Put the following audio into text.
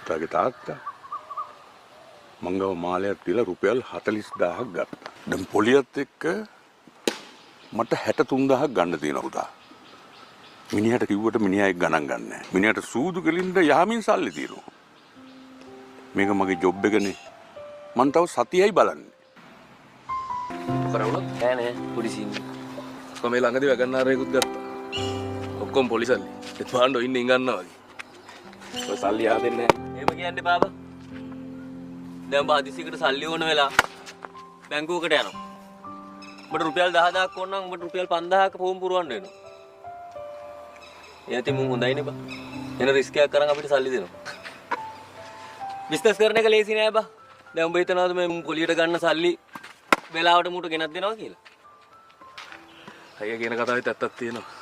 පුතාගේ තාත්තා මංගව මාලයක් තියලා රුපියල් 40000ක් ගත්තා. දැන් පොලියත් එක්ක මට 63000ක් ගන්න තියෙනවා පුතා. මිනිහට කිව්වට මිනිහා ඒක ගණන් ගන්නෑ. මිනිහට සූදු කෙලින්ද යහමින් සල්ලි තියෙනවා. මේක මගේ ජොබ් එකනේ. මං තව සතියයි බලන්නේ. කරවුණා නෑ නෑ පොලිසිය ඉන්නේ. කොහොම මේ ළඟදී වැගන්නාරයෙකුත් ගත්තා. ඔක්කොම පොලිසල්ලි. ඒත් පාණ්ඩෝ ඉන්නේ ඉංගන්නවා වගේ. ඔය සල්ලි ආදෙන්නේ නෑ. එහෙම කියන්නේ බාබා. දැන් බාදිසියකට සල්ලි ඕන වෙලා බැංකුවකට යනවා. උඹට රුපියල් 10000ක් ඕන නම් උඹට රුපියල් 5000ක ෆෝම් පුරවන්න වෙනවා. එයාට මුන් හොඳයිනේ බා. එන රිස්ක් එකක් කරන් අපිට සල්ලි දෙනවා. බිස්නස් කරන එක ලේසි නෑ බා. දැන් උඹ හිතනවාද මේ පොලියට ගන්න සල්ලි වෙලාවට මූට ගෙනත් දෙනවා කියලා? අයියා කියන කතාවෙත් ඇත්තක් තියෙනවා.